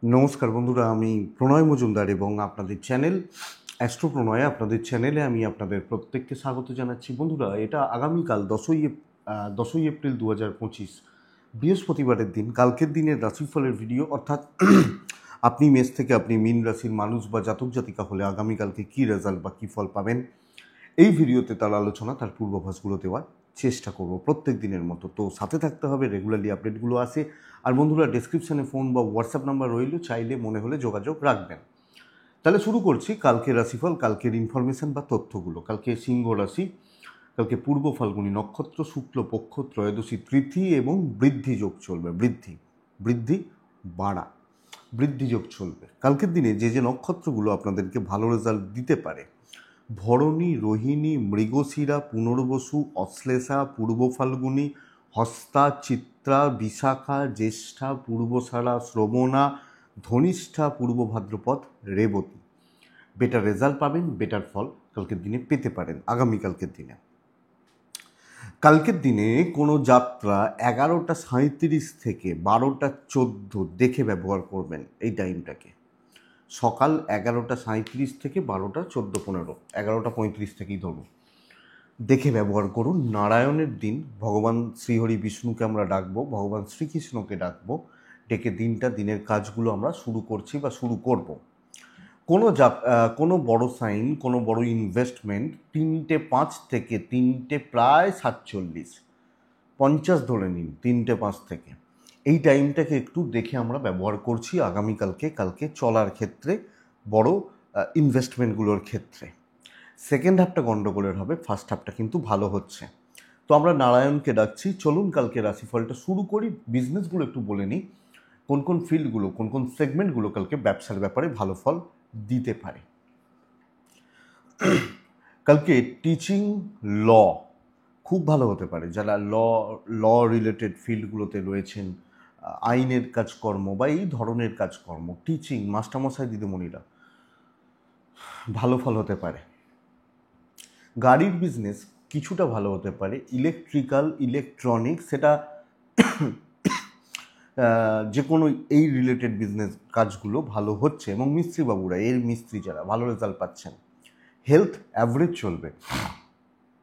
নমস্কার বন্ধুরা, আমি প্রণয় মজুমদার এবং আপনাদের চ্যানেল অ্যাস্ট্রো প্রণয়, আপনাদের চ্যানেলে আমি আপনাদের প্রত্যেককে স্বাগত জানাচ্ছি। বন্ধুরা, এটা আগামীকাল 10ই এপ্রিল 2025 বৃহস্পতিবারের দিন, কালকের দিনের রাশিফলের ভিডিও। অর্থাৎ আপনি মেষ থেকে আপনি মীন রাশির মানুষ বা জাতক জাতিকা হলে আগামীকালকে কী রেজাল্ট বা কী ফল পাবেন, এই ভিডিওতে তার আলোচনা, তার পূর্বাভাসগুলো দেওয়ার চেষ্টা করব প্রত্যেক দিনের মতো। তো সাথে থাকতে হবে, রেগুলারলি আপডেটগুলো আসে। আর বন্ধুরা, ডেসক্রিপশানে ফোন বা হোয়াটসঅ্যাপ নাম্বার রইল, চাইলে মনে হলে যোগাযোগ রাখবেন। তাহলে শুরু করছি কালকের রাশিফল, কালকের ইনফরমেশন বা তথ্যগুলো। কালকে সিংহ রাশি, কালকে পূর্ব ফাল্গুনী নক্ষত্র, শুক্লপক্ষ, ত্রয়োদশী তিথি এবং বৃদ্ধি যোগ চলবে। বৃদ্ধি বাড়া, বৃদ্ধি যোগ চলবে কালকের দিনে। যে যে নক্ষত্রগুলো আপনাদেরকে ভালো রেজাল্ট দিতে পারে: ভরণী, রোহিণী, মৃগশিরা, পুনর্বসু, অশ্লেষা, পূর্ব ফাল্গুনী, হস্তা, চিত্রা, বিশাখা, জ্যেষ্ঠা, পূর্বষাঢ়া, শ্রবণা, ধনিষ্ঠা, পূর্ব ভাদ্রপদ, রেবতী। বেটার রেজাল্ট পাবেন, বেটার ফল কালকের দিনে পেতে পারেন আগামীকালকের দিনে। কালকের দিনে কোনো যাত্রা 11:37 থেকে 12:14 দেখে ব্যবহার করবেন। এই টাইমটাকে সকাল 11:37 থেকে 12:14-15, 11:35 থেকেই ধরুন, দেখে ব্যবহার করুন। নারায়ণের দিন ভগবান শ্রীহরি বিষ্ণুকে আমরা ডাকবো, ভগবান শ্রীকৃষ্ণকে ডাকবো, ডেকে দিনের কাজগুলো আমরা শুরু করছি বা শুরু করব। কোনো বড় সাইন, কোনো বড় ইনভেস্টমেন্ট 3:05 থেকে 3:47, 50 ধরে নিন, 3:05 থেকে এই টাইমটাকে একটু দেখে আমরা ব্যবহার করছি কালকে চলার ক্ষেত্রে, বড় ইনভেস্টমেন্টগুলোর ক্ষেত্রে। সেকেন্ড হাফটা গণ্ডগোলের হবে, ফার্স্ট হাফটা কিন্তু ভালো হচ্ছে। তো আমরা নারায়ণকে ডাকছি। চলুন কালকে রাশিফলটা শুরু করি। বিজনেসগুলো একটু বলে নিই, কোন কোন ফিল্ডগুলো, কোন কোন সেগমেন্টগুলো কালকে ব্যবসার ব্যাপারে ভালো ফল দিতে পারে। কালকে টিচিং, ল খুব ভালো হতে পারে। যারা ল রিলেটেড ফিল্ডগুলোতে রয়েছেন, আইনের কাজকর্ম বা এই ধরনের কাজকর্ম, টিচিং, মাস্টারমশাই, দিদিমণিরা, ভালো ফল হতে পারে। গাড়ির বিজনেস কিছুটা ভালো হতে পারে। ইলেকট্রিক্যাল, ইলেকট্রনিক্স, সেটা যে কোনো এই রিলেটেড বিজনেস কাজগুলো ভালো হচ্ছে। এবং মিস্ত্রিবাবুরা, মিস্ত্রি যারা, ভালো রেজাল্ট পাচ্ছেন। হেলথ অ্যাভারেজ চলবে।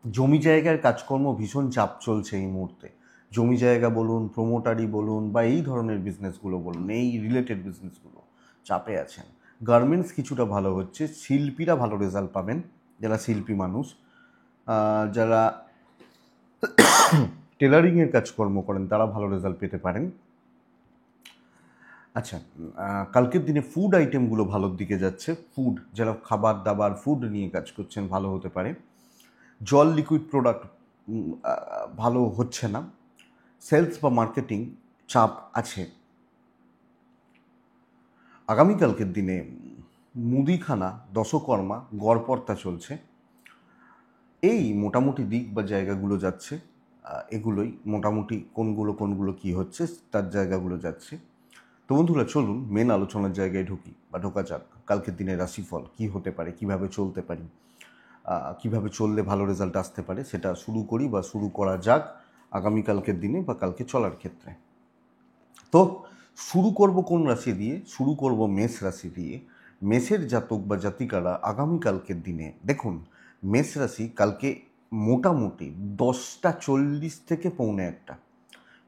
জমি জায়গার কাজকর্ম ভীষণ চাপ চলছে এই মুহূর্তে। জমি জায়গা বলুন, প্রোমোটারি বলুন, বা এই ধরনের বিজনেসগুলো বলুন, এই রিলেটেড বিজনেসগুলো চাপে আছেন। গার্মেন্টস কিছুটা ভালো হচ্ছে। শিল্পীরা ভালো রেজাল্ট পাবেন, যারা শিল্পী মানুষ, যারা টেলারিংয়ের কাজকর্ম করেন, তারা ভালো রেজাল্ট পেতে পারেন। আচ্ছা, কালকের দিনে ফুড আইটেমগুলো ভালোর দিকে যাচ্ছে। ফুড, যারা খাবার দাবার, ফুড নিয়ে কাজ করছেন, ভালো হতে পারে। জল, লিকুইড প্রোডাক্ট ভালো হচ্ছে না। সেলস বা মার্কেটিং চাপ আছে। আগামীকালকের দিনে মুদিখানা, দশকর্মা, গড়পড়তা চলছে। এই মোটামুটি দিক বা জায়গাগুলো যাচ্ছে। এগুলোই মোটামুটি কোনগুলো কী হচ্ছে তার জায়গাগুলো যাচ্ছে। তো বন্ধুরা, চলুন মেন আলোচনার জায়গায় ঢোকা যাক। কালকের দিনে রাশিফল কী হতে পারে, কিভাবে চলতে পারি, কিভাবে চললে ভালো রেজাল্ট আসতে পারে, সেটা শুরু করা যাক আগামীকালকের দিনে বা কালকে চলার ক্ষেত্রে। তো শুরু করব কোন রাশি দিয়ে? শুরু করব মেষ রাশি দিয়ে। মেষের জাতক বা জাতিকারা আগামীকালকের দিনে দেখুন, মেষ রাশি কালকে মোটামুটি 10:40 থেকে 1:45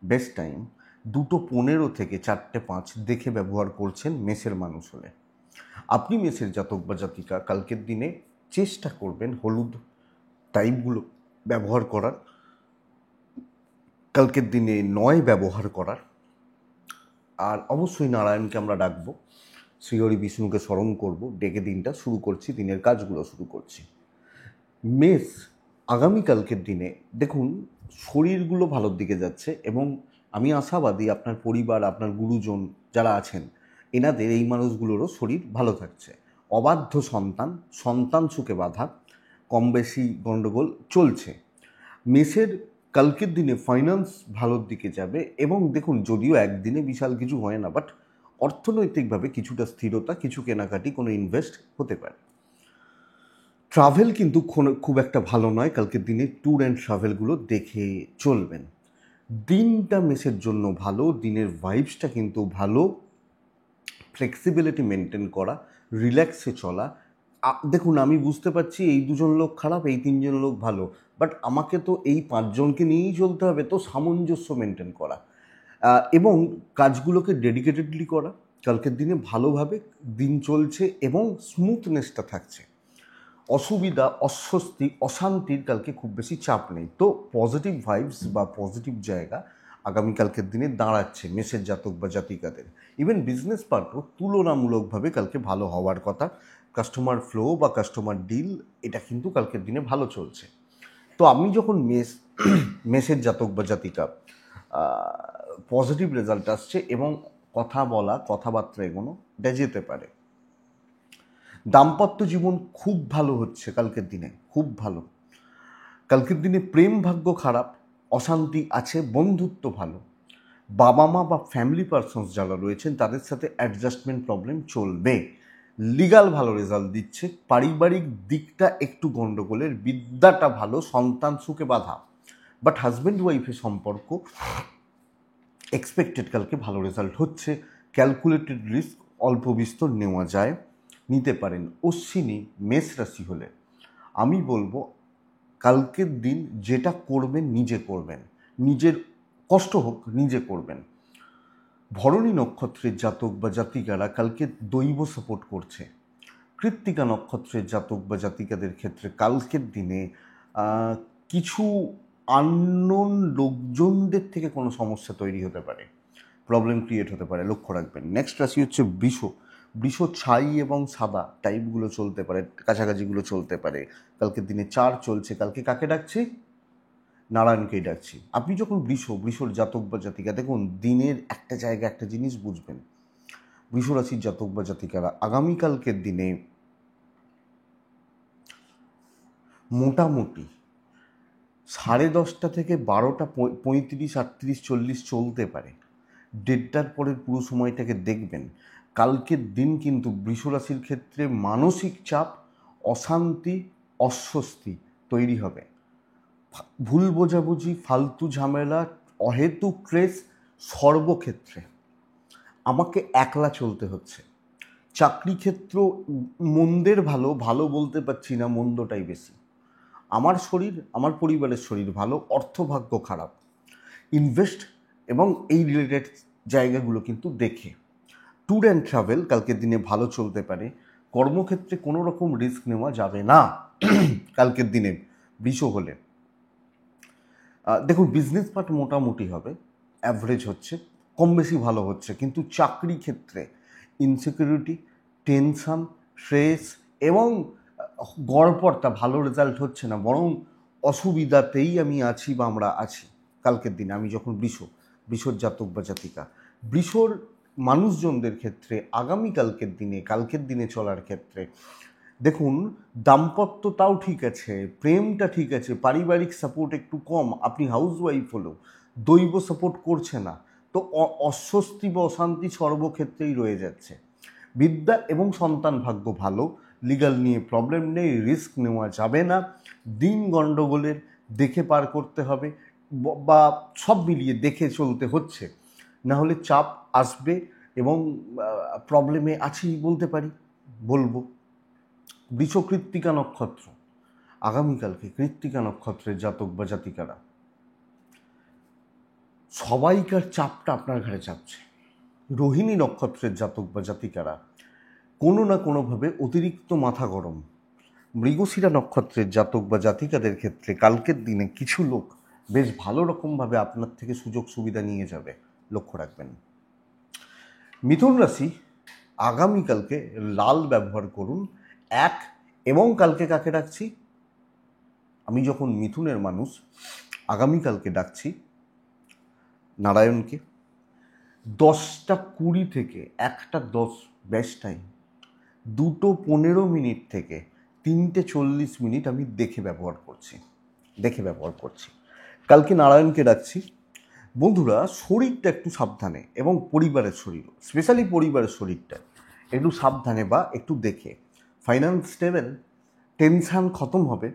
বেস্ট টাইম। 2:15 থেকে 4:05 দেখে ব্যবহার করছেন মেষের মানুষ হলে। আপনি মেষের জাতক বা জাতিকা কালকের দিনে চেষ্টা করবেন হলুদ টাইপগুলো ব্যবহার করার, কালকের দিনে নয় ব্যবহার করার। আর অবশ্যই নারায়ণকে আমরা ডাকবো, শ্রীহরি বিষ্ণুকে স্মরণ করব, ডেকে দিনটা শুরু করছি, দিনের কাজগুলো শুরু করছি। মেষ আগামীকালকের দিনে দেখুন, শরীরগুলো ভালোর দিকে যাচ্ছে এবং আমি আশাবাদী আপনার পরিবার, আপনার গুরুজন যারা আছেন, এনাদের, এই মানুষগুলোরও শরীর ভালো থাকছে। অবাধ্য সন্তান সুখে বাধা, কম বেশি গণ্ডগোল চলছে। মেষের কালকের দিনে ফাইন্যান্স ভালোর দিকে যাবে এবং দেখুন, যদিও একদিনে বিশাল কিছু হয় না, বাট অর্থনৈতিকভাবে কিছুটা স্থিরতা, কিছু কেনাকাটি, কোনো ইনভেস্ট হতে পারে। ট্রাভেল কিন্তু খুব একটা ভালো নয় কালকের দিনে। ট্যুর অ্যান্ড ট্রাভেলগুলো দেখে চলবেন। দিনটা মেষের জন্য ভালো, দিনের ভাইবসটা কিন্তু ভালো। ফ্লেক্সিবিলিটি মেনটেন করা, রিল্যাক্সে চলা। দেখুন, আমি বুঝতে পারছি এই দুজন লোক খারাপ, এই তিনজন লোক ভালো, বাট আমাকে তো এই পাঁচজনকে নিয়েই চলতে হবে, তো সামঞ্জস্য মেনটেন করা এবং কাজগুলোকে ডেডিকেটেডলি করা। কালকের দিনে ভালোভাবে দিন চলছে এবং স্মুথনেসটা থাকছে। অসুবিধা, অস্বস্তি, অশান্তির কালকে খুব বেশি চাপ নেই। তো পজিটিভ ভাইবস বা পজিটিভ জায়গা আগামীকালকের দিনে দাঁড়াচ্ছে মেষের জাতক বা জাতিকাদের। ইভেন বিজনেস পার্টও তুলনামূলকভাবে কালকে ভালো হওয়ার কথা। কাস্টমার ফ্লো বা কাস্টমার ডিল এটা কিন্তু কালকের দিনে ভালো চলছে। তো আমি যখন মেষের জাতক বা জাতিকা পজিটিভ রেজাল্ট আসছে এবং কথা বলা, কথাবার্তা এগোনো এটা যেতে পারে। দাম্পত্য জীবন খুব ভালো হচ্ছে কালকের দিনে, খুব ভালো। কালকের দিনে প্রেম ভাগ্য খারাপ, অশান্তি আছে, বন্ধুত্ব ভালো। বাবা মা বা ফ্যামিলি পারসনস যারা রয়েছেন তাদের সাথে অ্যাডজাস্টমেন্ট প্রবলেম চলবে। লিগাল ভালো রেজাল্ট দিচ্ছে। পারিবারিক দিকটা একটু গণ্ডগোলের, বিদ্যাটা ভালো, সন্তান সুখে বাধা, বাট হাজব্যান্ড ওয়াইফের সম্পর্ক এক্সপেক্টেড কালকে ভালো রেজাল্ট হচ্ছে। ক্যালকুলেটেড রিস্ক অল্প বিস্তর নেওয়া যায়, নিতে পারেন। অশ্বিনী মেষ রাশি হলে আমি বলবো কালকের দিন যেটা করবেন নিজে করবেন, নিজের কষ্ট হোক নিজে করবেন। ভরণী নক্ষত্রের জাতক বা জাতিকারা কালকে দৈব সাপোর্ট করছে। কৃত্তিকা নক্ষত্রের জাতক বা জাতিকাদের ক্ষেত্রে কালকের দিনে কিছু আননোন লোকজনদের থেকে কোনো সমস্যা তৈরি হতে পারে, প্রবলেম ক্রিয়েট হতে পারে, লক্ষ্য রাখবেন। নেক্সট রাশি হচ্ছে বৃষ। বৃষ ছাই এবং সাদা টাইপগুলো চলতে পারে, কাছাকাছিগুলো চলতে পারে। কালকের দিনে 4 চলছে। কালকে কাকে ডাকছি? নারায়ণকেই ডাকছি। আপনি যখন বৃষর জাতক বা জাতিকা, দেখুন দিনের একটা জায়গা একটা জিনিস বুঝবেন। বৃষ রাশির জাতক বা জাতিকারা আগামীকালকের দিনে মোটামুটি 10:30 থেকে 12টা 35, 38, 40 চলতে পারে। 1:30টার পরের পুরো সময়টাকে দেখবেন। কালকের দিন কিন্তু বৃষ রাশির ক্ষেত্রে মানসিক চাপ, অশান্তি, অস্বস্তি তৈরি হবে। ভুল বোঝাবুঝি, ফালতু ঝামেলা, অহেতুক ট্রেস সর্বক্ষেত্রে আমাকে একলা চলতে হচ্ছে। চাকরি ক্ষেত্র মন্দের ভালো, ভালো বলতে পারছি না, মন্দটাই বেশি। আমার শরীর, আমার পরিবারের শরীর ভালো, অর্থভাগ্য খারাপ। ইনভেস্ট এবং এই রিলেটেড জায়গাগুলো কিন্তু দেখে। ট্যুর অ্যান্ড ট্রাভেল কালকের দিনে ভালো চলতে পারে। কর্মক্ষেত্রে কোনো রকম রিস্ক নেওয়া যাবে না কালকের দিনে বৃষ হলে। দেখুন, বিজনেস পার্ট মোটামুটি হবে, অ্যাভারেজ হচ্ছে, কম বেশি ভালো হচ্ছে। কিন্তু চাকরি ক্ষেত্রে ইনসিকিউরিটি, টেনশন, স্ট্রেস এবং গড়পড়তা ভালো রেজাল্ট হচ্ছে না, বরং অসুবিধাতেই আমি আছি বা আমরা আছি কালকের দিনে। আমি যখন বৃষর জাতক বা জাতিকা, বৃষর মানুষজনদের ক্ষেত্রে আগামীকালকের দিনে, কালকের দিনে চলার ক্ষেত্রে দেখুন, দাম্পত্যটাও ঠিক আছে, প্রেমটা ঠিক আছে, পারিবারিক সাপোর্ট একটু কম। আপনি হাউসওয়াইফ হলেও দৈব সাপোর্ট করছে না, তো অস্বস্তি বা অশান্তি সর্বক্ষেত্রেই রয়ে যাচ্ছে। বিদ্যা এবং সন্তান ভাগ্য ভালো, লিগাল নিয়ে প্রবলেম নেই, রিস্ক নেওয়া যাবে না। দিন গণ্ডগোলের দেখে পার করতে হবে, বা সব মিলিয়ে দেখে চলতে হচ্ছে, না হলে চাপ আসবে এবং প্রবলেমে আছি বলতে পারি, বলবো। বৃষ কৃত্তিকা নক্ষত্র, আগামীকালকে কৃত্তিকা নক্ষত্রের জাতক বা জাতিকারা সবাইকার চাপটা আপনার ঘাড়ে চাপছে। রোহিণী নক্ষত্রের জাতক বা জাতিকারা কোনো না কোনোভাবে অতিরিক্ত মাথা গরম। মৃগশিরা নক্ষত্রের জাতক বা জাতিকাদের ক্ষেত্রে কালকের দিনে কিছু লোক বেশ ভালো রকমভাবে আপনার থেকে সুযোগ সুবিধা নিয়ে যাবে, লক্ষ্য রাখবেন। মিথুন রাশি, আগামীকালকে লাল ব্যবহার করুন। এবং কালকে কাকে ডাকছি? আমি যখন মিথুনের মানুষ, আগামীকালকে ডাকছি নারায়ণকে। 10:20 থেকে 1:10 বেস্ট টাইম। 2:15 থেকে 3:40 আমি দেখে ব্যবহার করছি। কালকে নারায়ণকে ডাকছি। বন্ধুরা, শরীরটা একটু সাবধানে, এবং পরিবারের শরীরও, স্পেশালি পরিবারের শরীরটা একটু সাবধানে বা একটু দেখে। ফাইন্যান্স স্টেবল, টেনশান খতম হবে।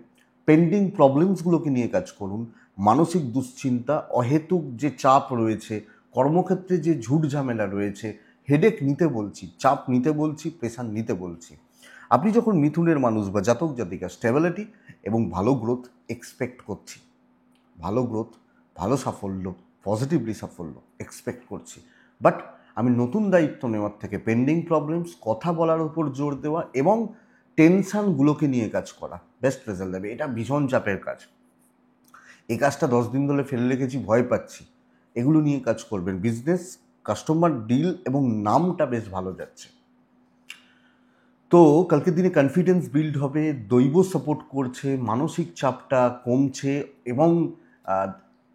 পেন্ডিং প্রবলেমসগুলোকে নিয়ে কাজ করুন। মানসিক দুশ্চিন্তা, অহেতুক যে চাপ রয়েছে, কর্মক্ষেত্রে যে ঝুট ঝামেলা রয়েছে, হেডেক নিতে বলছি, চাপ নিতে বলছি, প্রেশার নিতে বলছি। আপনি যখন মিথুনের মানুষ বা জাতক জাতিকা স্টেবিলিটি এবং ভালো গ্রোথ এক্সপেক্ট করছি, ভালো গ্রোথ, ভালো সাফল্য, পজিটিভলি সাফল্য এক্সপেক্ট করছি, বাট আমি নতুন দায়িত্ব নেওয়ার থেকে পেন্ডিং প্রবলেমস, কথা বলার উপর জোর দেওয়া এবং টেনশানগুলোকে নিয়ে কাজ করা বেস্ট রেজাল্ট দেবে। এটা ভীষণ চাপের কাজ। এই কাজটা 10 দিন ধরে ফেলে রেখেছি, ভয় পাচ্ছি, এগুলো নিয়ে কাজ করবেন। বিজনেস, কাস্টমার, ডিল এবং নামটা বেশ ভালো যাচ্ছে। তো কালকের দিনে কনফিডেন্স বিল্ড হবে, দৈব সাপোর্ট করছে, মানসিক চাপটা কমছে এবং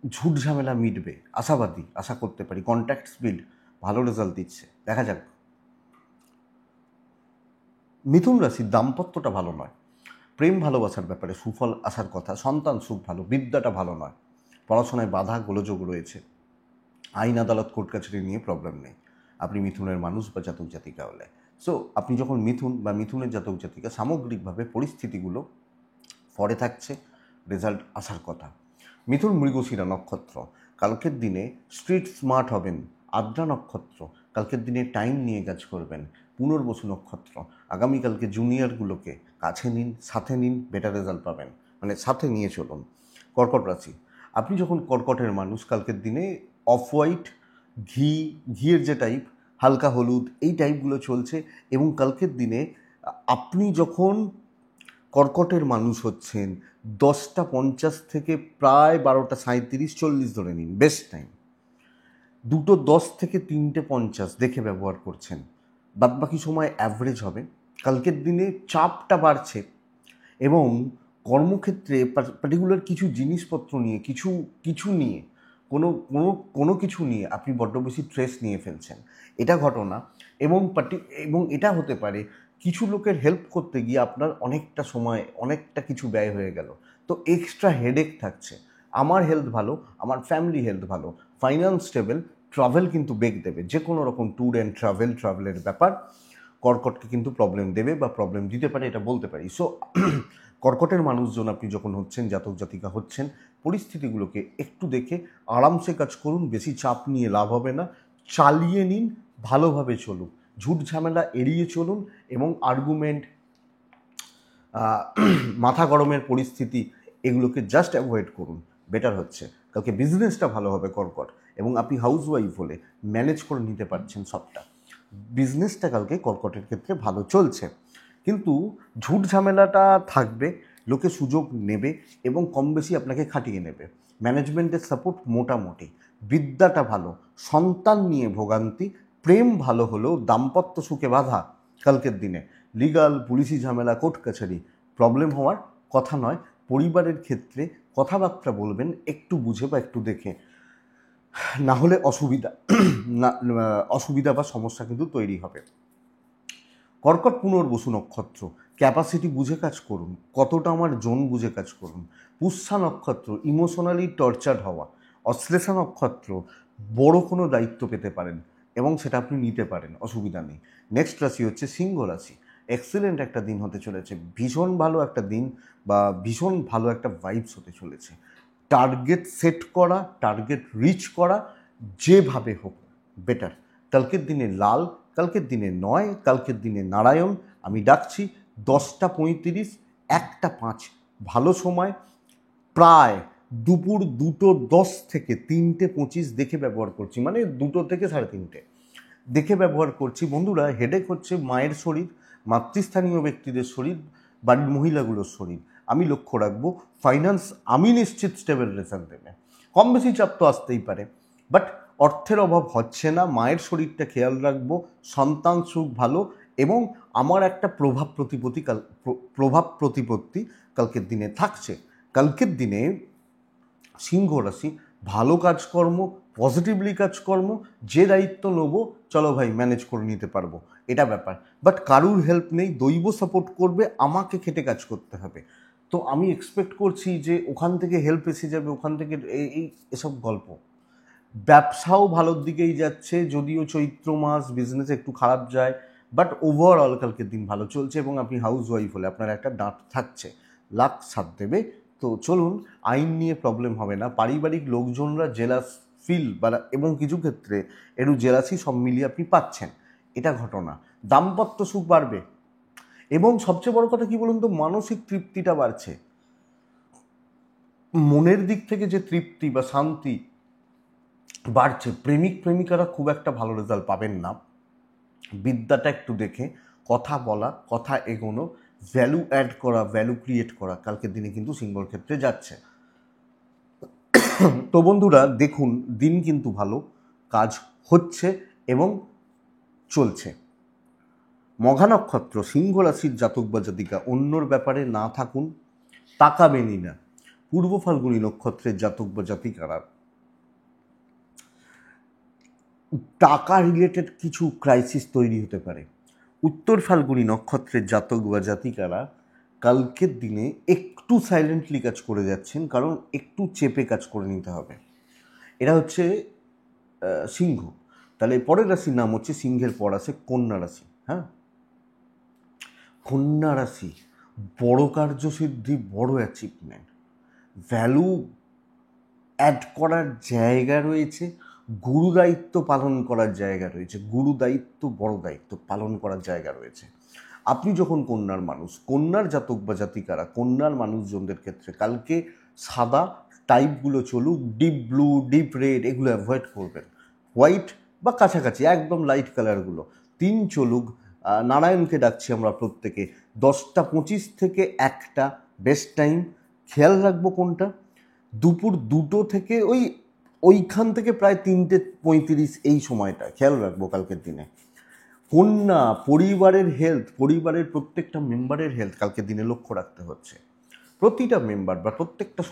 ঝুট ঝামেলা মিটবে, আশাবাদী, আশা করতে পারি। কন্ট্যাক্টস বিল্ড, ভালো রেজাল্ট দিচ্ছে, দেখা যাক। মিথুন রাশির দাম্পত্যটা ভালো নয়, প্রেম ভালোবাসার ব্যাপারে সুফল আসার কথা, সন্তান সুখ ভালো, বিদ্যাটা ভালো নয়, পড়াশোনায় বাধা গোলযোগ রয়েছে, আইন আদালত কোর্ট কাছারি নিয়ে প্রবলেম নেই আপনি মিথুনের মানুষ বা জাতক জাতিকা হলে। সো আপনি যখন মিথুন বা মিথুনের জাতক জাতিকা, সামগ্রিকভাবে পরিস্থিতিগুলো ফরে থাকছে, রেজাল্ট আসার কথা। মিথুন মৃগশিরা নক্ষত্র, কালকের দিনে স্ট্রিট স্মার্ট হবেন। আদ্রা নক্ষত্র, কালকের দিনে টাইম নিয়ে কাজ করবেন। পুনর্বসু নক্ষত্র, আগামীকালকে জুনিয়রগুলোকে কাছে নিন, সাথে নিন, বেটার রেজাল্ট পাবেন, মানে সাথে নিয়ে চলুন। কর্কট রাশি, আপনি যখন কর্কটের মানুষ, কালকের দিনে অফ হোয়াইট, ঘিয়ের যে টাইপ, হালকা হলুদ, এই টাইপগুলো চলছে। এবং কালকের দিনে আপনি যখন কর্কটের মানুষ হচ্ছেন, 10:50 থেকে প্রায় 12:37-40 ধরে নিন, বেস্ট টাইম। 2:10 থেকে 3:50 দেখে ব্যবহার করছেন, বাদবাকি সময় অ্যাভারেজ হবে। কালকের দিনে চাপটা বাড়ছে এবং কর্মক্ষেত্রে পার্টিকুলার কিছু জিনিসপত্র নিয়ে, কিছু নিয়ে, কোনো কিছু নিয়ে আপনি বড্ড বেশি স্ট্রেস নিয়ে ফেলছেন, এটা ঘটনা। এবং এটা হতে পারে কিছু লোকের হেল্প করতে গিয়ে আপনার অনেকটা সময়, অনেকটা কিছু ব্যয় হয়ে গেল, তো এক্সট্রা হেডেক থাকছে। আমার হেলথ ভালো, আমার ফ্যামিলি হেলথ ভালো, ফাইন্যান্স স্টেবল, ট্রাভেল কিন্তু বেগ দেবে, যে কোনো রকম ট্যুর অ্যান্ড ট্রাভেলের ব্যাপার কর্কটকে কিন্তু প্রবলেম দেবে বা প্রবলেম দিতে পারে, এটা বলতে পারি। সো কর্কটের মানুষজন আপনি যখন হচ্ছেন, জাতক জাতিকা হচ্ছেন, পরিস্থিতিগুলোকে একটু দেখে আরামসে কাজ করুন, বেশি চাপ নিয়ে লাভ হবে না, চালিয়ে নিন, ভালোভাবে চলুন, ঝুট ঝামেলা এড়িয়ে চলুন এবং আর্গুমেন্ট, মাথা গরমের পরিস্থিতি, এগুলোকে জাস্ট অ্যাভয়েড করুন, বেটার হচ্ছে। কালকে বিজনেসটা ভালো হবে কর্কট, এবং আপনি হাউসওয়াইফ হলে ম্যানেজ করে নিতে পারছেন সবটা। বিজনেসটা কালকে কর্কটের ক্ষেত্রে ভালো চলছে, কিন্তু ঝুট ঝামেলাটা থাকবে, লোকে সুযোগ নেবে এবং কম বেশি আপনাকে খাটিয়ে নেবে। ম্যানেজমেন্টের সাপোর্ট মোটামুটি, বিদ্যাটা ভালো, সন্তান নিয়ে ভোগান্তি, প্রেম ভালো হলেও দাম্পত্য সুখে বাধা। কালকের দিনে লিগাল, পুলিশি ঝামেলা, কোর্ট কাছারি প্রবলেম হওয়ার কথা নয়। পরিবারের ক্ষেত্রে কথাবার্তা বলবেন একটু বুঝে বা একটু দেখে, না হলে অসুবিধা বা সমস্যা কিন্তু তৈরি হবে। কর্কট পুনর্বসু নক্ষত্র, ক্যাপাসিটি বুঝে কাজ করুন, কতটা আমার জোন বুঝে কাজ করুন। পুষ্যা নক্ষত্র, ইমোশনালি টর্চার্ড হওয়া। অশ্লেষা নক্ষত্র, বড় কোনো দায়িত্ব পেতে পারেন এবং সেটা আপনি নিতে পারেন, অসুবিধা নেই। নেক্সট রাশি হচ্ছে সিংহ রাশি। এক্সেলেন্ট একটা দিন হতে চলেছে, ভীষণ ভালো একটা দিন বা ভীষণ ভালো একটা ভাইবস হতে চলেছে। টার্গেট সেট করা, টার্গেট রিচ করা, যেভাবে হোক বেটার। কালকের দিনে লাল, কালকের দিনে 9, কালকের দিনে নারায়ণ আমি ডাকছি। 10:35, 1:05 ভালো সময়, প্রায় দুপুর 2:10 থেকে 3:25 দেখে ব্যবহার করছি, মানে 2 থেকে 3:30 দেখে ব্যবহার করছি। বন্ধুরা, হেডেক হচ্ছে মায়ের শরীর, মাতৃস্থানীয় ব্যক্তিদের শরীর, বাড়ির মহিলাগুলোর শরীর। আমি লক্ষ্য রাখবো ফাইন্যান্স, আমি নিশ্চিত স্টেবল রেজাল্ট দেবে। কম বেশি চাপ তো আসতেই পারে, বাট অর্থের অভাব হচ্ছে না। মায়ের শরীরটা খেয়াল রাখবো, সন্তান সুখ ভালো এবং আমার একটা প্রভাব প্রতিপত্তি কালকের দিনে থাকছে। কালকের দিনে সিংহ রাশি, ভালো কাজকর্ম, পজিটিভলি কাজকর্ম, যে দায়িত্ব নেবো চলো ভাই ম্যানেজ করে নিতে পারবো, এটা ব্যাপার। বাট কারুর হেল্প নেই, দৈব সাপোর্ট করবে, আমাকে খেটে কাজ করতে হবে। তো আমি এক্সপেক্ট করছি যে ওখান থেকে হেল্প এসে যাবে, ওখান থেকে এসব গল্প। ব্যবসাও ভালোর দিকেই যাচ্ছে, যদিও চৈত্র মাস বিজনেস একটু খারাপ যায়, বাট ওভারঅল কালকের দিন ভালো চলছে এবং আপনি হাউস ওয়াইফ হলে আপনার একটা ডাঁট থাকছে, লাক সাথ দেবে। তো চলুন, আইন নিয়ে প্রবলেম হবে না। পারিবারিক লোকজনরা জেলাস ফিল এবং কিছু ক্ষেত্রে একটু জেলাসি সব মিলিয়ে আপনি পাচ্ছেন, এটা ঘটনা। দাম্পত্য সুখ বাড়বে এবং সবচেয়ে বড় কথা কি বলুন তো, মানসিক তৃপ্তিটা বাড়ছে। মনের দিক থেকে যে তৃপ্তি বা শান্তি বাড়ছে, প্রেমিক প্রেমিকারা খুব একটা ভালো রেজাল্ট পাবেন না। বিদ্যাটা একটু দেখে কথা বলা, কথা এগোনো, ভ্যালু অ্যাড করা, ভ্যালু ক্রিয়েট করা কালকের দিনে কিন্তু সিংহর ক্ষেত্রে যাচ্ছে। তো বন্ধুরা দেখুন, দিন কিন্তু ভালো, কাজ হচ্ছে এবং চলছে। মঘা নক্ষত্র, সিংহ রাশির জাতক বা জাতিকা অন্যর ব্যাপারে না থাকুন, তাকাবেনই না। পূর্ব ফাল্গুনী নক্ষত্রের জাতক বা জাতিকারা টাকা রিলেটেড কিছু ক্রাইসিস তৈরি হতে পারে। উত্তর ফাল্গুনী নক্ষত্রের জাতক বা জাতিকারা কালকের দিনে একটু সাইলেন্টলি কাজ করে যাচ্ছেন, কারণ একটু চেপে কাজ করে নিতে হবে। এরা হচ্ছে সিংহ। তাহলে পরের রাশির নাম হচ্ছে, সিংহের পর আছে কন্যা রাশি। হ্যাঁ, কন্যা রাশি বড় কার্যসিদ্ধি, বড় অ্যাচিভমেন্ট, ভ্যালু অ্যাড করার জায়গা রয়েছে, গুরু দায়িত্ব পালন করার জায়গা রয়েছে, গুরু দায়িত্ব, বড় দায়িত্ব পালন করার জায়গা রয়েছে। আপনি যখন কন্যার মানুষ, কন্যার জাতক বা জাতিকারা, কন্যার মানুষজনদের ক্ষেত্রে কালকে সাদা টাইপগুলো চলুক, ডিপ ব্লু, ডিপ রেড এগুলো অ্যাভয়েড করবেন। হোয়াইট বা কাছাকাছি একদম লাইট কালারগুলো 3 চলুক। নারায়ণকে ডাকছি আমরা প্রত্যেকে। 10:25 থেকে 1টা বেস্ট টাইম। খেয়াল রাখবো কোনটা, দুপুর 2টো থেকে ওইখান থেকে প্রায় 3:35 এই সময়টা খেয়াল রাখবো কালকের দিনে। কন্যা পরিবারের হেলথ, পরিবারের প্রত্যেকটা মেম্বারের হেলথ কালকের দিনে লক্ষ্য রাখতে হচ্ছে। প্রতিটা মেম্বার বা প্রত্যেকটা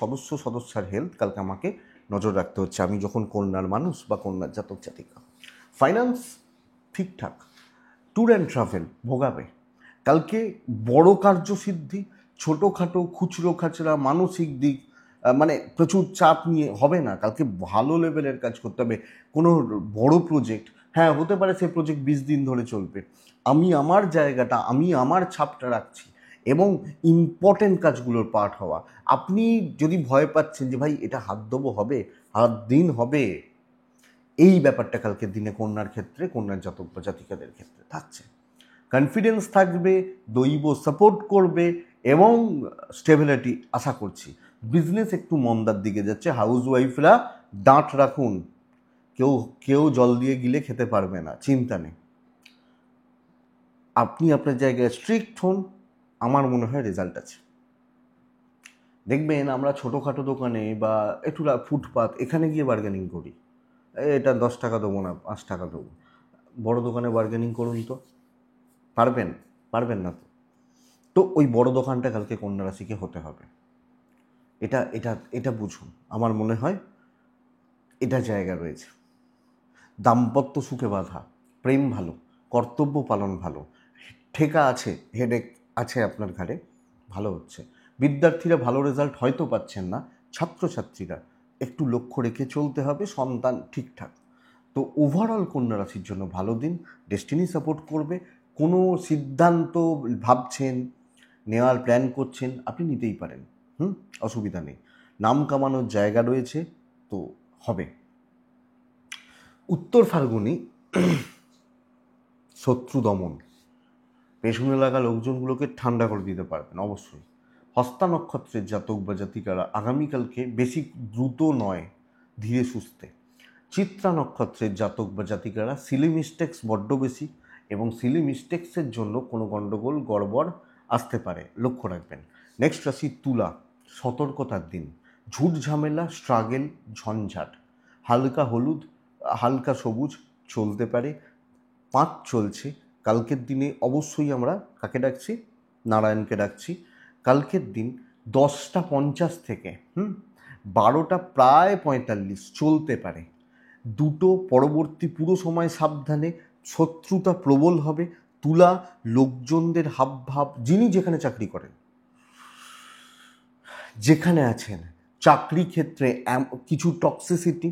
সদস্যার হেলথ কালকে আমাকে নজর রাখতে হচ্ছে, আমি যখন কন্যার মানুষ বা কন্যার জাতক জাতিকা। ফাইন্যান্স ঠিকঠাক। ট্যুর অ্যান্ড ট্রাভেল ভোগাবে কালকে। বড় কার্যসিদ্ধি, ছোটোখাটো খুচরো খাচরা মানসিক দিক মানে প্রচুর চাপ নিয়ে হবে না কালকে। ভালো লেভেলের কাজ করতে হবে। কোনো বড় প্রজেক্ট, হ্যাঁ হতে পারে সেই প্রজেক্ট 20 দিন ধরে চলবে, আমি আমার জায়গাটা, আমি আমার ছাপটা রাখছি এবং ইম্পর্টেন্ট কাজগুলোর পার্ট হওয়া। আপনি যদি ভয় পাচ্ছেন যে ভাই এটা হাত দেবো হবে, হাত দিন হবে, এই ব্যাপারটা কালকের দিনে কন্যার ক্ষেত্রে, কন্যার জাতক বা জাতিকাদের ক্ষেত্রে থাকছে। কনফিডেন্স থাকবে, দৈব সাপোর্ট করবে এবং স্টেবিলিটি আশা করছি। বিজনেস একটু মন্দার দিকে যাচ্ছে। হাউস ওয়াইফরা ডাঁট রাখুন, কেউ কেউ জল দিয়ে গিলে খেতে পারবে না, চিন্তা নেই। আপনি আপনার জায়গায় স্ট্রিক্ট হন, আমার মনে হয় রেজাল্ট আছে। দেখবেন আমরা ছোটোখাটো দোকানে বা একটু ফুটপাত এখানে গিয়ে বার্গেনিং করি, এটা 10 টাকা দেবো না, 5 টাকা দেবো। বড় দোকানে বার্গেনিং করুন তো, পারবেন? পারবেন না তো। তো ওই বড় দোকানটা কালকে কন্যা রাশিকে হতে হবে। এটা এটা এটা বুঝুন, আমার মনে হয় এটা জায়গা রয়েছে। দাম্পত্য সুখে বাঁধা, প্রেম ভালো, কর্তব্য পালন ভালো, ঠেকা আছে, হেডেক আছে আপনার ঘাড়ে, ভালো হচ্ছে। বিদ্যার্থীরা ভালো রেজাল্ট হয়তো পাচ্ছেন না, ছাত্রছাত্রীরা একটু লক্ষ্য রেখে চলতে হবে, সন্তান ঠিকঠাক। তো ওভারঅল কন্যা রাশির জন্য ভালো দিন, ডেস্টিনি সাপোর্ট করবে। কোনো সিদ্ধান্ত ভাবছেন, নেওয়ার প্ল্যান করছেন, আপনি নিতেই পারেন, অসুবিধা নেই। নাম কামানোর জায়গা রয়েছে, তো হবে। উত্তর ফাল্গুনি শত্রু দমন, পেছনে লাগা লোকজনগুলোকে ঠান্ডা করে দিতে পারবেন অবশ্যই। হস্তা নক্ষত্রের জাতক বা জাতিকারা আগামীকালকে বেশি দ্রুত নয়, ধীরে সুস্থে। চিত্রা নক্ষত্রের জাতক বা জাতিকারা সিলি মিস্টেক্স বড্ড বেশি এবং সিলি মিস্টেক্সের জন্য কোনো গণ্ডগোল গড়বড় আসতে পারে, লক্ষ্য রাখবেন। নেক্সট রাশি তুলা, সতর্কতার দিন। ঝুট ঝামেলা, স্ট্রাগেল, ঝঞ্ঝাট, হালকা হলুদ, হালকা সবুজ চলতে পারে। 5 চলছে কালকের দিনে। অবশ্যই আমরা কাকে ডাকছি? নারায়ণকে ডাকছি। কালকের দিন 10:50 থেকে 12টা প্রায় 45 চলতে পারে। 2টো পরবর্তী পুরো সময় সাবধানে, শত্রুতা প্রবল হবে। তুলা লোকজনদের হাবভাব, যিনি যেখানে চাকরি করেন, যেখানে আছেন, চাকরি ক্ষেত্রে কিছু টক্সিসিটি,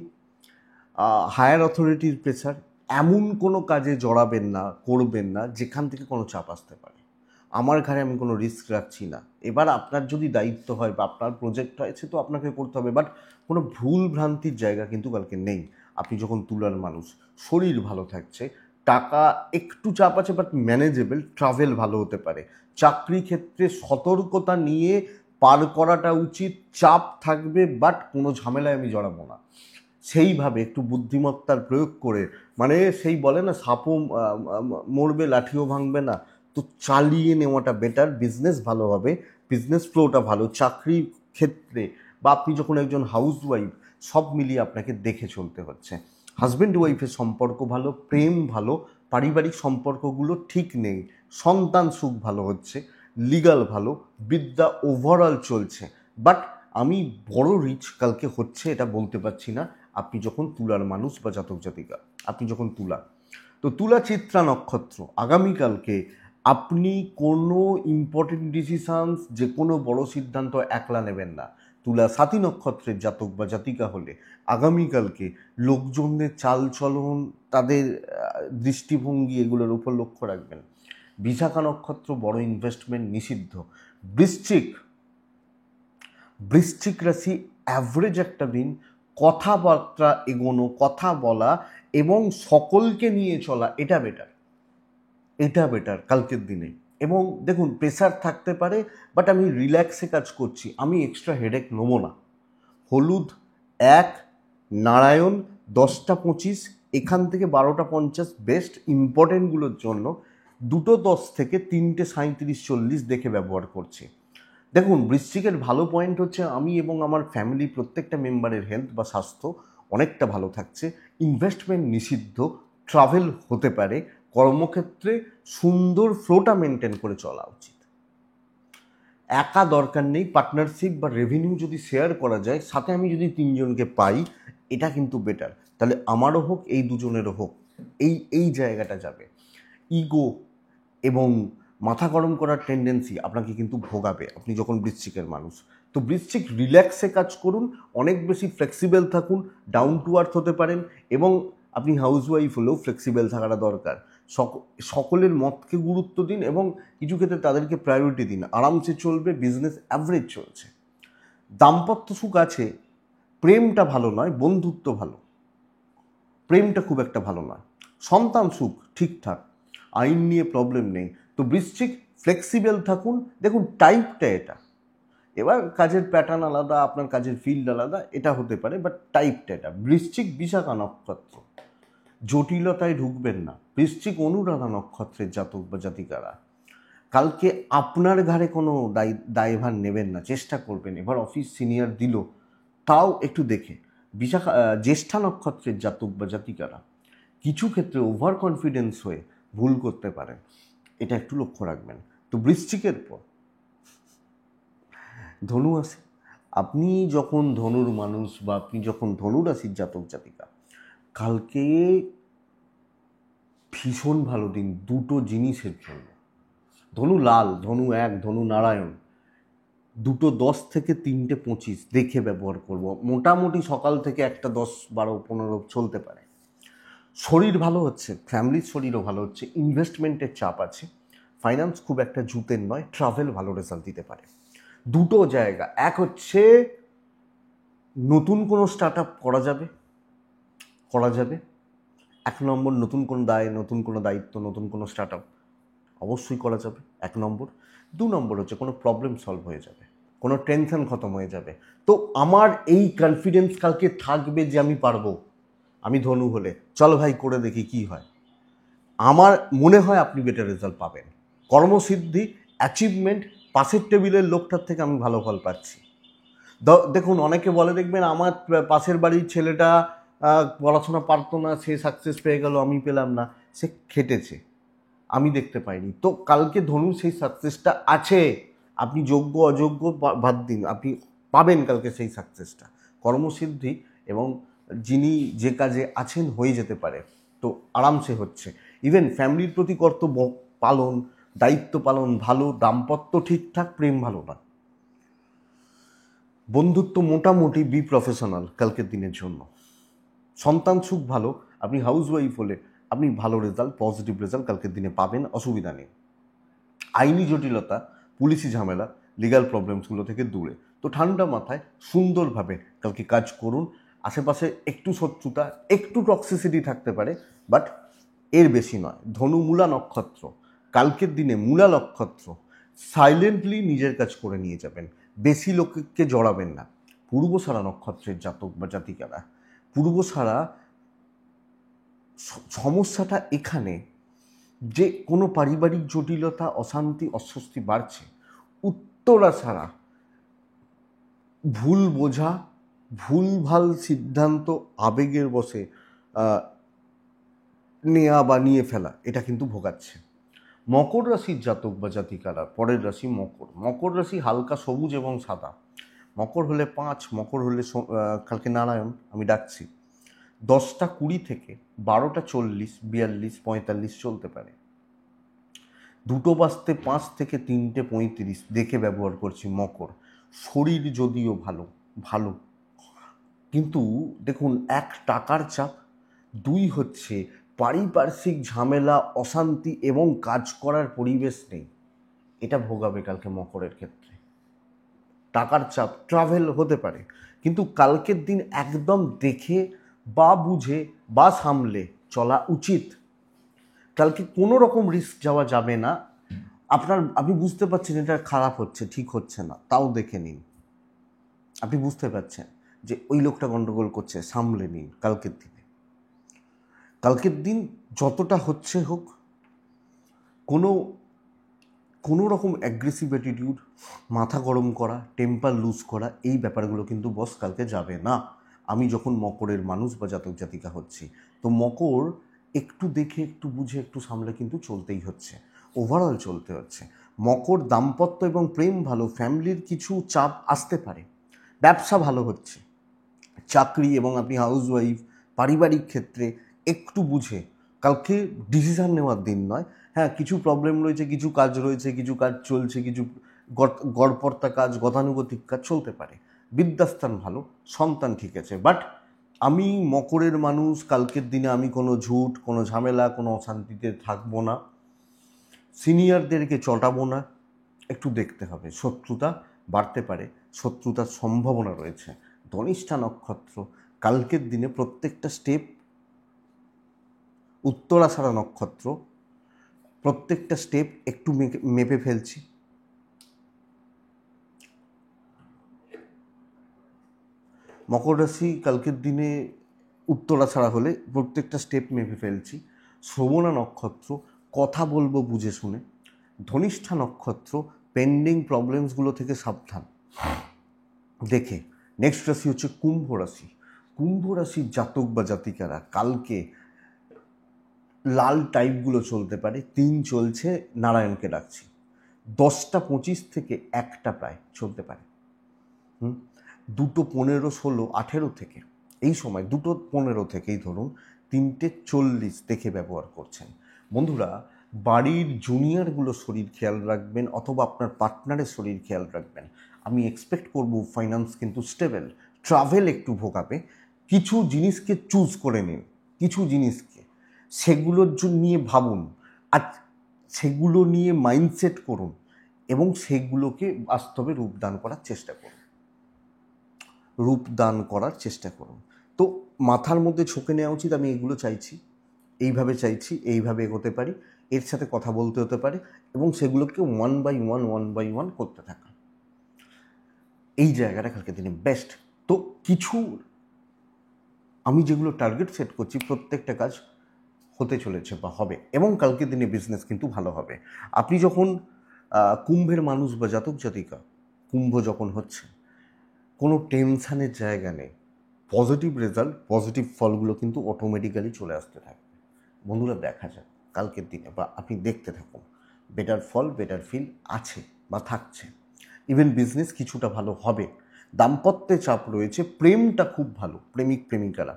হায়ার অথরিটির প্রেসার, এমন কোনো কাজে জড়াবেন না, করবেন না যেখান থেকে কোনো চাপ আসতে পারে। আমার ঘাড়ে আমি কোনো রিস্ক রাখছি না। এবার আপনার যদি দায়িত্ব হয় বা আপনার প্রজেক্ট হয়েছে তো আপনাকে করতে হবে, বাট কোনো ভুল ভ্রান্তির জায়গা কিন্তু কালকে নেই। আপনি যখন তুলার মানুষ, শরীর ভালো থাকছে, টাকা একটু চাপ আছে বাট ম্যানেজেবল, ট্রাভেল ভালো হতে পারে। চাকরি ক্ষেত্রে সতর্কতা নিয়ে পার করাটা উচিত, চাপ থাকবে বাট কোনো ঝামেলায় আমি জড়াবো না, সেইভাবে একটু বুদ্ধিমত্তার প্রয়োগ করে, মানে সেই বলে না সাপও মরবে লাঠিও ভাঙবে না, তো চালিয়ে নেওয়াটা বেটার। বিজনেস ভালো হবে, বিজনেস ফ্লোটা ভালো, চাকরির ক্ষেত্রে বা আপনি যখন একজন হাউসওয়াইফ, সব মিলিয়ে আপনাকে দেখে চলতে হচ্ছে। হাজব্যান্ড ওয়াইফের সম্পর্ক ভালো, প্রেম ভালো, পারিবারিক সম্পর্কগুলো ঠিক নেই, সন্তান সুখ ভালো হচ্ছে, লিগাল ভালো, বিদ্যা ওভারঅল চলছে। বাট আমি বড় রিচ কালকে হচ্ছে এটা বলতে পারছি না। আপনি যখন তুলার মানুষ বা জাতক জাতিকা, আপনি যখন তুলা, তো তুলা চিত্রা নক্ষত্র, আগামীকালকে আপনি কোনো ইম্পর্টেন্ট ডিসিশানস, যে কোনো বড় সিদ্ধান্ত একলা নেবেন না। তুলা সাথী নক্ষত্রের জাতক বা জাতিকা হলে আগামীকালকে লোকজনদের চালচলন, তাদের দৃষ্টিভঙ্গি, এগুলোর উপর লক্ষ্য রাখবেন। বিশাখা নক্ষত্র, বড় ইনভেস্টমেন্ট নিষিদ্ধ। বৃশ্চিক, বৃশ্চিক রাশি অ্যাভারেজ একটা দিন, কথাবার্তা এগোনো, কথা বলা এবং সকলকে নিয়ে চলা, এটা বেটার, এটা বেটার কালকের দিনে। এবং দেখুন প্রেশার থাকতে পারে বাট আমি রিল্যাক্সে কাজ করছি, আমি এক্সট্রা হেডেক নেবো না। হলুদ 1, নারায়ণ 10টা 25, এখান থেকে 12টা 50 বেস্ট ইম্পর্টেন্টগুলোর জন্য, 2টো 10 থেকে 3টে 37-40 দেখে ব্যবহার করছি। দেখুন বৃশ্চিকের ভালো পয়েন্ট হচ্ছে আমি এবং আমার ফ্যামিলি প্রত্যেকটা মেম্বারের হেলথ বা স্বাস্থ্য অনেকটা ভালো থাকছে। ইনভেস্টমেন্ট নিষিদ্ধ, ট্রাভেল হতে পারে, কর্মক্ষেত্রে সুন্দর ফ্লোটা মেনটেন করে চলা উচিত। একা দরকার নেই, পার্টনারশিপ বা রেভিনিউ যদি শেয়ার করা যায়, সাথে আমি যদি 3জনকে পাই, এটা কিন্তু বেটার। তাহলে আমারও হোক, এই দুজনেরও হোক, এই জায়গাটা যাবে। ইগো এবং মাথা গরম করার টেন্ডেন্সি আপনাকে কিন্তু ভোগাবে আপনি যখন বৃশ্চিকের মানুষ। তো বৃশ্চিক রিল্যাক্সে কাজ করুন, অনেক বেশি ফ্লেক্সিবল থাকুন, ডাউন টু আর্থ হতে পারেন, এবং আপনি হাউসওয়াইফ হলেও ফ্লেক্সিবল থাকাটা দরকার। সকলের মতকে গুরুত্ব দিন এবং কিছু ক্ষেত্রে তাদেরকে প্রায়োরিটি দিন, আরামসে চলবে, বিজনেস অ্যাভারেজ চলছে। দাম্পত্য সুখ আছে, প্রেমটা ভালো নয়, বন্ধুত্ব ভালো, প্রেমটা খুব একটা ভালো নয়। সন্তান সুখ ঠিকঠাক, আইন নিয়ে প্রবলেম নেই। তো বৃশ্চিক ফ্লেক্সিবল থাকুন। দেখুন টাইপটা এটা, এবার কাজের প্যাটার্ন আলাদা, আপনার কাজের ফিল্ড আলাদা, এটা হতে পারে, বাট টাইপটা এটা। বৃশ্চিক বিশাখা নক্ষত্র, জটিলতায় ঢুকবেন না। বৃশ্চিক অনুরাধা নক্ষত্রের জাতক বা জাতিকারা, কালকে আপনার ঘাড়ে কোনো দায়ভার নেবেন না, চেষ্টা করবেন। এবার অফিস সিনিয়র দিল, তাও একটু দেখে। বিশাখা জ্যেষ্ঠা নক্ষত্রের জাতক বা জাতিকারা কিছু ক্ষেত্রে ওভার কনফিডেন্স হয়ে ভুল করতে পারেন, এটা একটু লক্ষ্য রাখবেন। তো বৃশ্চিকের পর ধনু আসে। আপনি যখন ধনুর মানুষ বা আপনি যখন ধনু রাশির জাতক জাতিকা, কালকে ভীষণ ভালো দিন দুটো জিনিসের জন্য। ধনু লাল, ধনু 1, ধনু নারায়ণ, 2টো 10 থেকে 3টে 25 দেখে ব্যবহার করব। মোটামুটি সকাল থেকে একটা 10, 12, 15 চলতে পারে। শরীর ভালো হচ্ছে, ফ্যামিলির শরীরও ভালো হচ্ছে, ইনভেস্টমেন্টের চাপ আছে, ফাইন্যান্স খুব একটা জুতের নয়, ট্রাভেল ভালো রেজাল্ট দিতে পারে। দুটো জায়গা, এক হচ্ছে নতুন কোনো স্টার্ট আপ করা যাবে, 1 নম্বর। নতুন কোনো নতুন কোনো দায়িত্ব, নতুন কোনো স্টার্ট আপ অবশ্যই করা যাবে, 1 নম্বর। 2 নম্বর হচ্ছে কোনো প্রবলেম সলভ হয়ে যাবে, কোনো টেনশন খতম হয়ে যাবে। তো আমার এই কনফিডেন্স কালকে থাকবে যে আমি পারবো। আমি ধনু হলে চল ভাই করে দেখি কি হয়, আমার মনে হয় আপনি বেটার রেজাল্ট পাবেন। কর্মসিদ্ধি, অ্যাচিভমেন্ট, পাশের টেবিলের লোকটার থেকে আমি ভালো ফল পাচ্ছি। দেখুন অনেকে বলে, দেখবেন আমার পাশের বাড়ির ছেলেটা পড়াশোনা পারতো না, সে সাকসেস পেয়ে গেল, আমি পেলাম না। সে খেটেছে, আমি দেখতে পাইনি। তো কালকে ধরুন সেই সাকসেসটা আছে, আপনি যোগ্য অযোগ্য বাদ দিন, আপনি পাবেন কালকে সেই সাকসেসটা। কর্মসিদ্ধি এবং যিনি যে কাজে আছেন হয়ে যেতে পারে, তো আরামসে হচ্ছে। ইভেন ফ্যামিলির প্রতি কর্তব্য পালন, দায়িত্ব পালন ভালো, দাম্পত্য ঠিকঠাক, প্রেম ভালো না। বন্ধুত্ব মোটামুটি বি প্রফেশনাল কালকের দিনের জন্য। সন্তান সুখ ভালো, আপনি হাউসওয়াইফ হলে আপনি ভালো রেজাল্ট, পজিটিভ রেজাল্ট কালকের দিনে পাবেন, অসুবিধা নেই। আইনি জটিলতা, পুলিশি ঝামেলা, লিগাল প্রবলেমসগুলো থেকে দূরে। তো ঠান্ডা মাথায় সুন্দরভাবে কালকে কাজ করুন। আশেপাশে একটু শত্রুতা, একটু টক্সিসিটি থাকতে পারে, বাট এর বেশি নয়। ধনু মূলা নক্ষত্র, কালকের দিনে মূলা নক্ষত্র, সাইলেন্টলি নিজের কাজ করে নিয়ে যাবেন, বেশি লোককে জড়াবেন না। পূর্বসারা নক্ষত্রের জাতক বা জাতিকারা, পূর্বসারা সমস্যাটা এখানে যে কোনো পারিবারিক জটিলতা, অশান্তি, অস্বস্তি বাড়ছে। উত্তরাষাঢ়া ভুল বোঝা, ভুলভাল সিদ্ধান্ত, আবেগের বশে নেওয়া বা নিয়ে ফেলা, এটা কিন্তু ভোগাচ্ছে। মকর রাশির জাতক বা জাতিকারা, পরের রাশি মকর। মকর রাশি হালকা সবুজ এবং সাদা। মকর হলে 5, মকর হলে কালকে নারায়ণ আমি ডাকছি 10টা 20 থেকে 12টা 40, 42, 45 চলতে পারে। 2:05 থেকে 3:35 দেখে ব্যবহার করছি মকর। শরীর যদিও ভালো ভালো, কিন্তু দেখুন, 1 টাকার চাপ, 2 হচ্ছে পারিপার্শ্বিক ঝামেলা, অশান্তি এবং কাজ করার পরিবেশ নেই, এটা ভোগাবে কালকে মকরের ক্ষেত্রে। টাকার চাপ, ট্রাভেল হতে পারে, কিন্তু কালকের দিন একদম দেখে বা বুঝে বা সামলে চলা উচিত। কালকে কোনো রকম রিস্ক যাওয়া যাবে না। আপনি বুঝতে পারছেন এটা খারাপ হচ্ছে, ঠিক হচ্ছে না, তাও দেখে নিন। আপনি বুঝতে পারছেন যে ওই লোকটা গন্ডগোল করছে, সামলে নিন কালকের দিনে। কালকের দিন যতটা হচ্ছে হোক, কোনো রকম অ্যাগ্রেসিভ অ্যাটিটিউড, মাথা গরম করা, টেম্পার লুজ করা, এই ব্যাপারগুলো কিন্তু বস কালকে যাবে না। আমি যখন মকরের মানুষ বা জাতক জাতিকা হচ্ছি, তো মকর একটু দেখে, একটু বুঝে, একটু সামলে কিন্তু চলতেই হচ্ছে, ওভারঅল চলতে হচ্ছে। মকর দাম্পত্য এবং প্রেম ভালো, ফ্যামিলির কিছু চাপ আসতে পারে, ব্যবসা ভালো হচ্ছে, চাকরি এবং আপনি হাউসওয়াইফ, পারিবারিক ক্ষেত্রে একটু বুঝে, কালকে ডিসিশান নেওয়ার দিন নয়। হ্যাঁ, কিছু প্রবলেম রয়েছে, কিছু কাজ রয়েছে, কিছু কাজ চলছে, কিছু গড়পড়তা কাজ, গতানুগতিক কাজ চলতে পারে। বিদ্যাস্থান ভালো, সন্তান ঠিক আছে, বাট আমি মকরের মানুষ, কালকের দিনে আমি কোনো ঝুট, কোনো ঝামেলা, কোনো অশান্তিতে থাকবো না, সিনিয়রদেরকে চটাবো না, একটু দেখতে হবে। শত্রুতা বাড়তে পারে, শত্রুতার সম্ভাবনা রয়েছে। ধনিষ্ঠা নক্ষত্র, কালকের দিনে প্রত্যেকটা স্টেপ, উত্তরাষাঢ়া নক্ষত্র, প্রত্যেকটা স্টেপ একটু মেপে ফেলছি। মকর রাশি কালকের দিনে উত্তরাষাঢ়া হলে প্রত্যেকটা স্টেপ মেপে ফেলছি। শ্রবণা নক্ষত্র, কথা বলবো বুঝে শুনে। ধনিষ্ঠা নক্ষত্র, পেন্ডিং প্রবলেমসগুলো থেকে সাবধান দেখে। নেক্সট রাশি হচ্ছে কুম্ভ রাশি। কুম্ভ রাশির জাতক বা জাতিকারা, কালকে লাল টাইপগুলো চলতে পারে। 3 চলছে, নারায়ণকে ডাকছি। 10টা 25 থেকে 1টা প্রায় চলতে পারে। 2:15, 16, 18 থেকে এই সময় 2:15 থেকেই ধরুন 3:40 দেখে ব্যবহার করছেন। বন্ধুরা, বাড়ির জুনিয়রগুলো শরীর খেয়াল রাখবেন, অথবা আপনার পার্টনারের শরীর খেয়াল রাখবেন। আমি এক্সপেক্ট করব ফাইন্যান্স কিন্তু স্টেবল। ট্রাভেল একটু ভোগাবে, কিছু জিনিসকে চুজ করে নিন, কিছু জিনিসকে সেগুলোর নিয়ে ভাবুন, আর সেগুলো নিয়ে মাইন্ডসেট করুন, এবং সেগুলোকে বাস্তবে রূপদান করার চেষ্টা করুন। তো মাথার মধ্যে ঝোঁকে নেওয়া উচিত, আমি এগুলো চাইছি, এইভাবে চাইছি, এইভাবে এগোতে পারি, এর সাথে কথা বলতে হতে পারে, এবং সেগুলোকে 1 by 1 করতে থাকা, এই জায়গাটা কালকে দিনে বেস্ট। তো কিছু আমি যেগুলো টার্গেট সেট করছি, প্রত্যেকটা কাজ হতে চলেছে বা হবে, এবং কালকের দিনে বিজনেস কিন্তু ভালো হবে। আপনি যখন কুম্ভের মানুষ বা জাতক জাতিকা, কুম্ভ যখন হচ্ছে, কোনো টেনশানের জায়গা নেই, পজিটিভ রেজাল্ট, পজিটিভ ফলগুলো কিন্তু অটোমেটিক্যালি চলে আসতে থাকবে। বন্ধুরা, দেখা যাক কালকের দিনে, বা আপনি দেখতে থাকুন, বেটার ফল, বেটার ফিল আছে বা থাকছে। ইভেন বিজনেস কিছুটা ভালো হবে। দাম্পত্যে চাপ রয়েছে, প্রেমটা খুব ভালো, প্রেমিক প্রেমিকারা,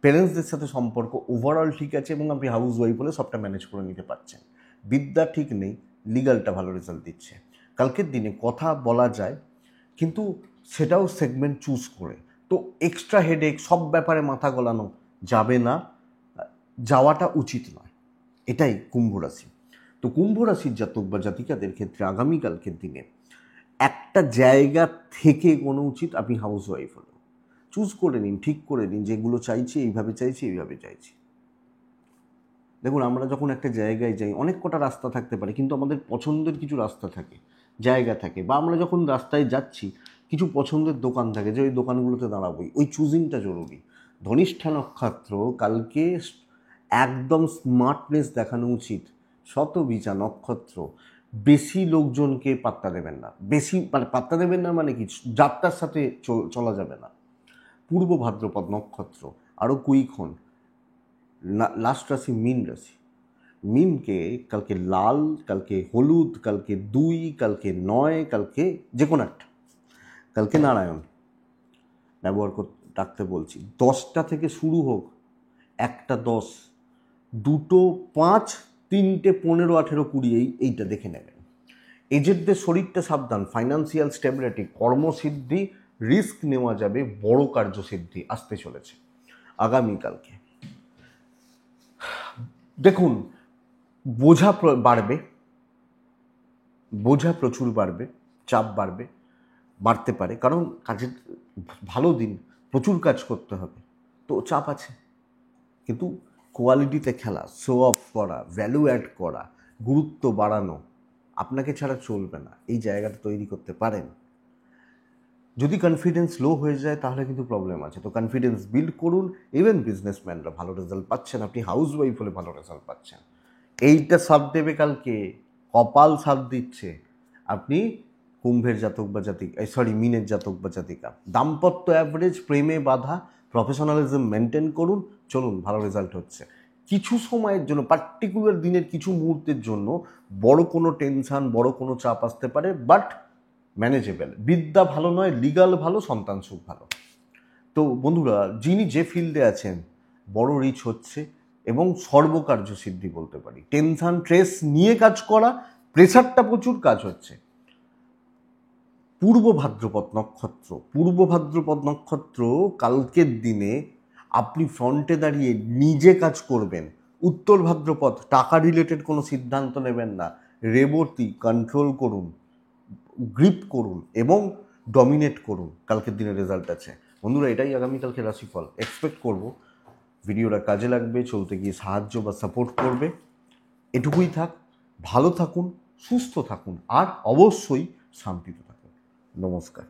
প্যারেন্টসদের সাথে সম্পর্ক ওভারঅল ঠিক আছে, এবং আপনি হাউস ওয়াইফ হলে সবটা ম্যানেজ করে নিতে পারছেন। বিদ্যা ঠিক নেই, লিগালটা ভালো রেজাল্ট দিচ্ছে। কালকের দিনে কথা বলা যায়, কিন্তু সেটাও সেগমেন্ট চুজ করে। তো এক্সট্রা হেডেক, সব ব্যাপারে মাথা গলানো যাবে না, যাওয়াটা উচিত নয়, এটাই কুম্ভ রাশি। তো কুম্ভ রাশির জাতক বা জাতিকাদের ক্ষেত্রে আগামীকালকের দিনে একটা জায়গা থেকে কোনো উচিত, আপনি হাউস ওয়াইফ হলো চুজ করে নিন, ঠিক করে নিন, যেগুলো চাইছি এইভাবে চাইছি, এইভাবে চাইছি। দেখুন, আমরা যখন একটা জায়গায় যাই অনেক কটা রাস্তা থাকতে পারে, কিন্তু আমাদের পছন্দের কিছু রাস্তা থাকে, জায়গা থাকে, বা আমরা যখন রাস্তায় যাচ্ছি কিছু পছন্দের দোকান থাকে যে ওই দোকানগুলোতে দাঁড়াবোই, ওই চুজিংটা জরুরি। ধনিষ্ঠা নক্ষত্র কালকে একদম স্মার্টনেস দেখানো উচিত। শতবিচা নক্ষত্র, বেশি লোকজনকে পাত্তা দেবেন না, বেশি মানে পাত্তা দেবেন না মানে কি, যাত্রার সাথে চলা যাবে না। পূর্ব ভাদ্রপদ নক্ষত্র আরও কুইক হন। লাস্ট রাশি মীন রাশি। মিমকে কালকে লাল, কালকে হলুদ, কালকে 2, কালকে 9, কালকে যে কোনো একটা, কালকে নারায়ণ ব্যবহার করতে রাখতে বলছি। 10টা থেকে শুরু হোক, 1টা 10, 2টো 5, 3টে 15, 18, 20, এইটা দেখে নেবেন। এজেন্টদের শরীরটা সাবধান। ফাইন্যান্সিয়াল স্টেবিলিটি, কর্মসিদ্ধি, রিস্ক নেওয়া যাবে, বড় কার্যসিদ্ধি আসতে চলেছে আগামীকালকে। দেখুন, বোঝা বাড়বে, বোঝা প্রচুর বাড়বে, চাপ বাড়তে পারে, কারণ কাজের ভালো দিন, প্রচুর কাজ করতে হবে, তো চাপ আছে। কিন্তু কোয়ালিটিতে খেলা, শো অফ করা, ভ্যালু অ্যাড করা, গুরুত্ব বাড়ানো, আপনাকে ছাড়া চলবে না, এই জায়গাটা তৈরি করতে পারেন। যদি কনফিডেন্স লো হয়ে যায় তাহলে কিন্তু প্রবলেম আছে, তো কনফিডেন্স বিল্ড করুন। ইভেন বিজনেসম্যানরা ভালো রেজাল্ট পাচ্ছেন, আপনি হাউস ওয়াইফ হলে ভালো রেজাল্ট পাচ্ছেন। এইটা সাথ দেবে কালকে, কপাল সাথ দিচ্ছে। আপনি কুম্ভের জাতক বা জাতিকা, মিনের জাতক বা জাতিকা। দাম্পত্য অ্যাভারেজ, প্রেমে বাধা, প্রফেশনালিজম মেনটেন করুন, চলুন, ভালো রেজাল্ট হচ্ছে। কিছু সময়ের জন্য, পার্টিকুলার দিনের কিছু মুহূর্তের জন্য বড় কোনো টেনশান, বড় কোনো চাপ আসতে পারে, বাট ম্যানেজেবল। বিদ্যা ভালো নয়, লিগাল ভালো, সন্তান সুখ ভালো। তো বন্ধুরা, যিনি যে ফিল্ডে আছেন বড় রিচ হচ্ছে এবং সর্বকার্য সিদ্ধি বলতে পারি। টেনশন স্ট্রেস নিয়ে কাজ করা, প্রেশারটা প্রচুর, কাজ হচ্ছে। পূর্ব ভাদ্রপদ নক্ষত্র কালকের দিনে আপনি ফ্রন্টে দাঁড়িয়ে নিজে কাজ করবেন। উত্তর ভাদ্রপদ টাকা রিলেটেড কোনো সিদ্ধান্ত নেবেন না, রেবতী কন্ট্রোল করুন, গ্রিপ করুন এবং ডমিনেট করুন, কালকের দিনে রেজাল্ট আছে। বন্ধুরা, এটাই আগামীকালকে রাশিফল। এক্সপেক্ট করব ভিডিওটা কাজে লাগবে, চলতে গিয়ে সাহায্য বা সাপোর্ট করবে। এটুকুই থাক, ভালো থাকুন, সুস্থ থাকুন, আর অবশ্যই শান্তিতে থাকুন। নমস্কার।